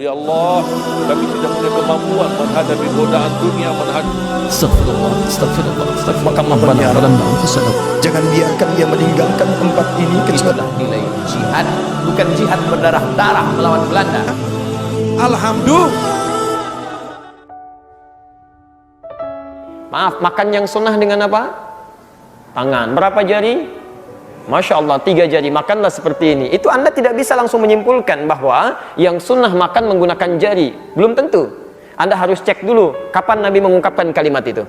Ya Allah, kami tidak punya kemampuan menghadapi godaan dunia, Astagfirullah, astagfirullah, astagfirullah. Maka jangan biarkan dia meninggalkan tempat ini kecuali nilai jihad, bukan jihad berdarah-darah melawan Belanda. alhamdulillah. Maaf, makan yang sunnah dengan apa? Tangan. Berapa jari? Masya Allah, 3 jari. Makanlah seperti ini. Itu Anda tidak bisa langsung menyimpulkan bahwa yang sunnah makan menggunakan jari. Belum tentu. Anda harus cek dulu kapan Nabi mengungkapkan kalimat itu.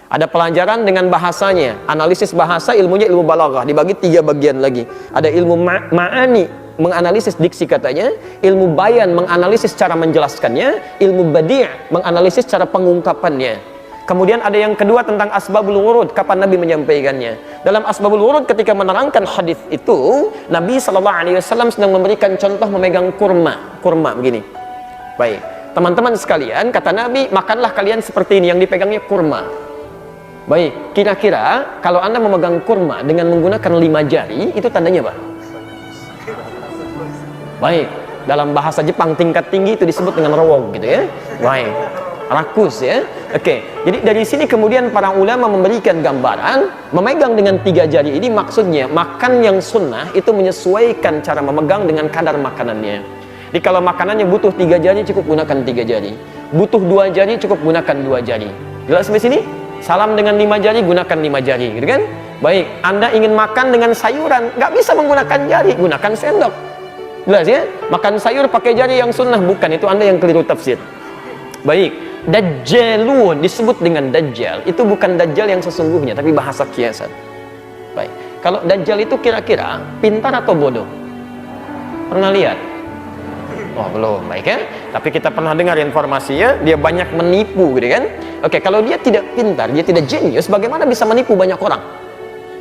Ada pelajaran dengan bahasanya. Analisis bahasa, ilmunya ilmu balaghah. Dibagi 3 bagian lagi. Ada ilmu ma'ani, menganalisis diksi katanya. Ilmu bayan, menganalisis cara menjelaskannya. Ilmu badi', menganalisis cara pengungkapannya. Kemudian ada yang kedua tentang asbabul wurud, kapan Nabi menyampaikannya. Dalam asbabul wurud ketika menerangkan hadis itu, Nabi SAW sedang memberikan contoh memegang kurma begini. Baik, teman-teman sekalian, kata Nabi, makanlah kalian seperti ini, yang dipegangnya kurma. Baik, kira-kira kalau Anda memegang kurma dengan menggunakan 5 jari, itu tandanya apa? Baik, dalam bahasa Jepang tingkat tinggi itu disebut dengan rowog gitu ya. Baik, rakus ya. Oke, jadi dari sini kemudian para ulama memberikan gambaran memegang dengan 3 jari ini maksudnya makan yang sunnah itu menyesuaikan cara memegang dengan kadar makanannya. Jadi kalau makanannya butuh 3 jari cukup gunakan 3 jari, butuh 2 jari cukup gunakan 2 jari. Jelas sampai sini? Salam dengan 5 jari gunakan 5 jari, gitu kan? Baik, Anda ingin makan dengan sayuran, nggak bisa menggunakan jari, gunakan sendok. Jelas ya? Makan sayur pakai jari yang sunnah, bukan, itu Anda yang keliru tafsir. Baik. Dajjalun disebut dengan dajjal, itu bukan dajjal yang sesungguhnya tapi bahasa kiasan. Baik, kalau dajjal itu kira-kira pintar atau bodoh? Pernah lihat? Oh belum, baik ya. Tapi kita pernah dengar informasinya dia banyak menipu gitu kan. Oke, kalau dia tidak pintar, dia tidak jenius, bagaimana bisa menipu banyak orang?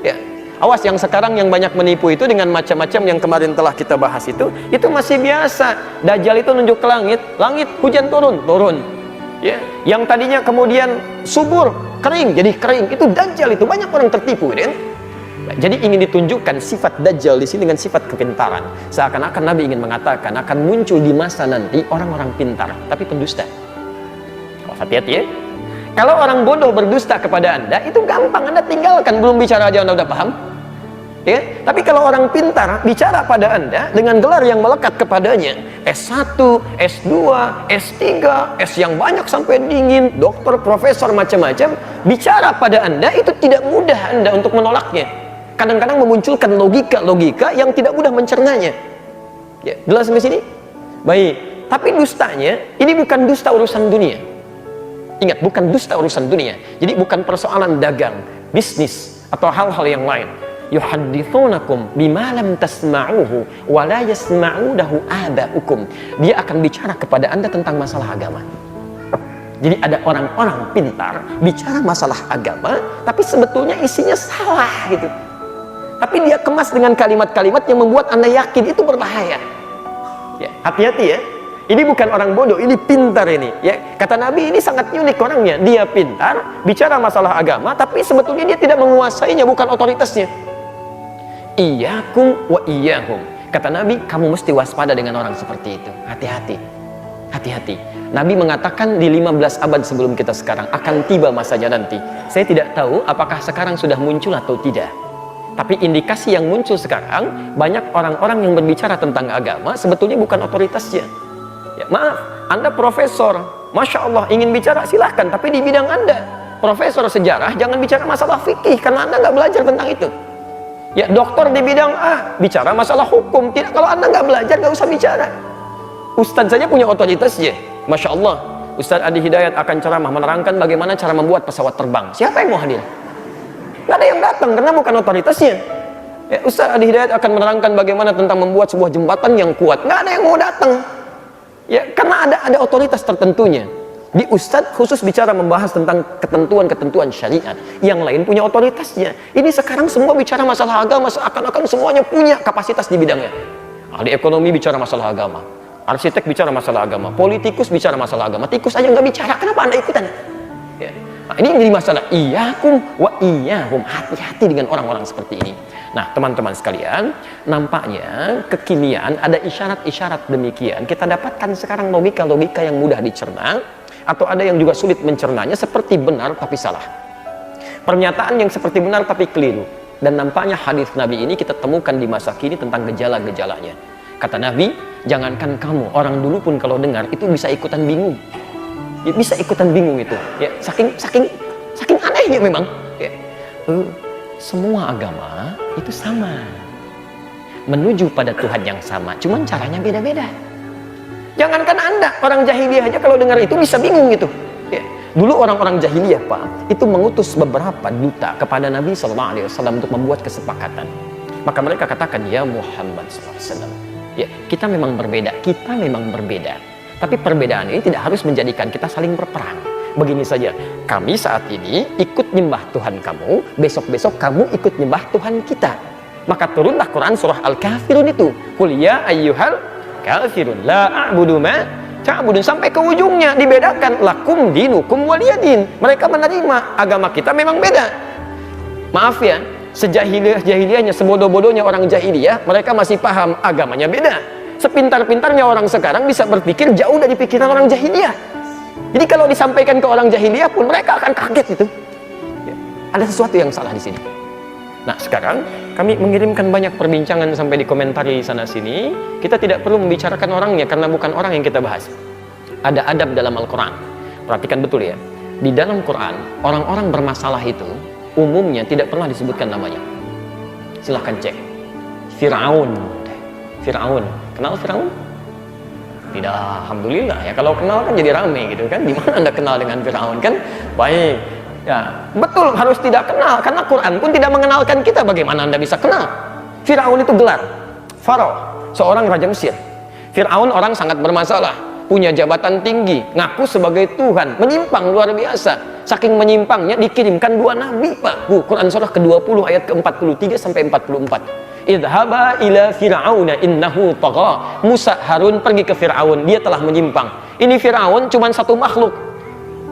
Ya, awas yang sekarang yang banyak menipu itu dengan macam-macam yang kemarin telah kita bahas itu masih biasa. Dajjal itu nunjuk ke langit, hujan turun. Ya, yang tadinya kemudian subur, kering, jadi kering. Itu dajjal, itu banyak orang tertipu, kan? Jadi ingin ditunjukkan sifat dajjal di sini dengan sifat kepintaran. Seakan-akan Nabi ingin mengatakan akan muncul di masa nanti orang-orang pintar tapi pendusta. Oh, hati-hati ya. Kalau orang bodoh berdusta kepada Anda, itu gampang, Anda tinggalkan, belum bicara aja Anda udah paham. Ya, tapi kalau orang pintar bicara pada Anda dengan gelar yang melekat kepadanya, S1, S2, S3, S yang banyak sampai dingin, dokter, profesor, macam-macam, bicara pada Anda itu tidak mudah Anda untuk menolaknya. Kadang-kadang memunculkan logika-logika yang tidak mudah mencernanya. Ya, jelas sampai sini? Baik, tapi dustanya ini bukan dusta urusan dunia. Ingat, bukan dusta urusan dunia. Jadi bukan persoalan dagang, bisnis atau hal-hal yang lain. Yuhaddithunakum bima lam tasma'uhu wa la yasma'udahu aba'ukum. Dia akan bicara kepada Anda tentang masalah agama. Jadi ada orang-orang pintar bicara masalah agama tapi sebetulnya isinya salah gitu. Tapi dia kemas dengan kalimat-kalimat yang membuat Anda yakin itu berbahaya. Ya, hati-hati ya. Ini bukan orang bodoh, ini pintar ini. Ya, kata Nabi ini sangat unik orangnya. Dia pintar bicara masalah agama tapi sebetulnya dia tidak menguasainya, bukan otoritasnya. Iyyakum wa iyyahum. Kata Nabi, kamu mesti waspada dengan orang seperti itu. Hati-hati. Hati-hati. Nabi mengatakan di 15 abad sebelum kita sekarang akan tiba masanya nanti. Saya tidak tahu apakah sekarang sudah muncul atau tidak. Tapi indikasi yang muncul sekarang, banyak orang-orang yang berbicara tentang agama sebetulnya bukan otoritasnya. Ya, maaf, Anda profesor, Masya Allah ingin bicara silahkan, tapi di bidang Anda profesor sejarah jangan bicara masalah fikih karena Anda nggak belajar tentang itu. Ya, dokter di bidang A bicara masalah hukum, tidak, kalau Anda nggak belajar nggak usah bicara. Ustadz saja punya otoritasnya. Masya Allah, Ustadz Adi Hidayat akan ceramah menerangkan bagaimana cara membuat pesawat terbang. Siapa yang mau hadir? Nggak ada yang datang karena bukan otoritasnya. Ya, Ustadz Adi Hidayat akan menerangkan bagaimana tentang membuat sebuah jembatan yang kuat. Nggak ada yang mau datang. Ya, karena ada otoritas tertentunya. Di Ustadz khusus bicara membahas tentang ketentuan-ketentuan syariat. Yang lain punya otoritasnya. Ini sekarang semua bicara masalah agama, seakan-akan semuanya punya kapasitas di bidangnya. Ahli ekonomi bicara masalah agama, arsitek bicara masalah agama, politikus bicara masalah agama, tikus aja nggak bicara, kenapa Anda ikutan? Ya. Nah, ini jadi masalah. Iyyakum wa iyyahum. Hati-hati dengan orang-orang seperti ini. Nah, teman-teman sekalian, nampaknya kekinian ada isyarat-isyarat demikian. Kita dapatkan sekarang logika-logika yang mudah dicerna, atau ada yang juga sulit mencernanya, seperti benar tapi salah. Pernyataan yang seperti benar tapi keliru. Dan nampaknya hadis Nabi ini kita temukan di masa kini tentang gejala-gejalanya. Kata Nabi, jangankan kamu, orang dulu pun kalau dengar itu bisa ikutan bingung. Ya, bisa ikutan bingung itu. Ya, saking anehnya memang. Ya. Semua agama itu sama, menuju pada Tuhan yang sama, cuman caranya beda-beda. Jangankan Anda, orang jahiliyah aja kalau dengar itu bisa bingung gitu. Ya. Dulu orang-orang jahiliyah, Pak, itu mengutus beberapa duta kepada Nabi SAW untuk membuat kesepakatan. Maka mereka katakan, ya Muhammad SAW, ya, kita memang berbeda, tapi perbedaan ini tidak harus menjadikan kita saling berperang. Begini saja, kami saat ini ikut nyembah Tuhan kamu, besok-besok kamu ikut nyembah Tuhan kita. Maka turunlah Quran surah Al-Kafirun itu. Qul ya ayyuhal kafirun la a'budu ma ta'budun, sampai ke ujungnya dibedakan, lakum dinukum waliyadin. Mereka menerima agama kita memang beda. Maaf ya, sejahiliyah-jahiliyahnya, sebodoh-bodohnya orang jahiliyah, mereka masih paham agamanya beda. Sepintar-pintarnya orang sekarang bisa berpikir jauh dari pikiran orang jahiliyah. Jadi kalau disampaikan ke orang jahiliyah pun mereka akan kaget itu. Ya, ada sesuatu yang salah di sini. Nah, sekarang kami mengirimkan banyak perbincangan sampai dikomentari sana sini. Kita tidak perlu membicarakan orangnya karena bukan orang yang kita bahas. Ada adab dalam Al-Quran. Perhatikan betul ya. Di dalam Quran, orang-orang bermasalah itu umumnya tidak pernah disebutkan namanya. Silahkan cek. Fir'aun. Kenal Fir'aun? Tidak, alhamdulillah ya. Kalau kenal kan jadi rame gitu kan. Di mana Anda kenal dengan Firaun kan? Baik. Ya, betul harus tidak kenal karena Quran pun tidak mengenalkan kita. Bagaimana Anda bisa kenal? Firaun itu gelar Faraoh, seorang raja Mesir. Firaun orang sangat bermasalah, punya jabatan tinggi, ngaku sebagai Tuhan, menyimpang luar biasa. Saking menyimpangnya dikirimkan 2 nabi, Pak. Quran surah ke-20 ayat ke-43 sampai 44. Idhaba ila fir'auna innahu tagha. Musa Harun pergi ke Fir'aun, dia telah menyimpang. Ini Fir'aun cuma satu makhluk.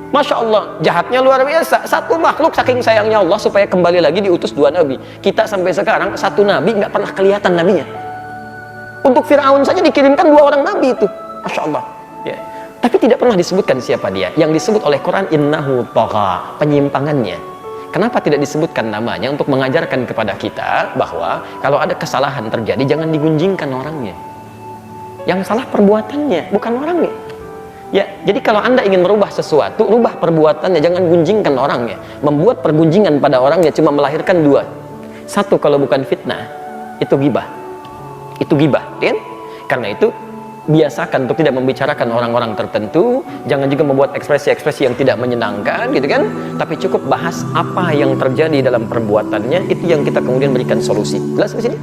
Masya Allah, jahatnya luar biasa. Satu makhluk, saking sayangnya Allah supaya kembali lagi diutus 2 nabi. Kita sampai sekarang satu nabi nggak pernah kelihatan nabinya. Untuk Fir'aun saja dikirimkan 2 orang nabi itu. Masya Allah. Ya. Tapi tidak pernah disebutkan siapa dia. Yang disebut oleh Quran innahu tagha, penyimpangannya. Kenapa tidak disebutkan namanya? Untuk mengajarkan kepada kita bahwa kalau ada kesalahan terjadi jangan digunjingkan orangnya. Yang salah perbuatannya, bukan orangnya. Ya, jadi kalau Anda ingin merubah sesuatu, rubah perbuatannya, jangan gunjingkan orangnya. Membuat pergunjingan pada orangnya cuma melahirkan 2. Satu, kalau bukan fitnah, itu ghibah. Itu ghibah, kan? Karena itu biasakan untuk tidak membicarakan orang-orang tertentu, jangan juga membuat ekspresi-ekspresi yang tidak menyenangkan gitu kan, tapi cukup bahas apa yang terjadi dalam perbuatannya, itu yang kita kemudian berikan solusi. Jelas di sini?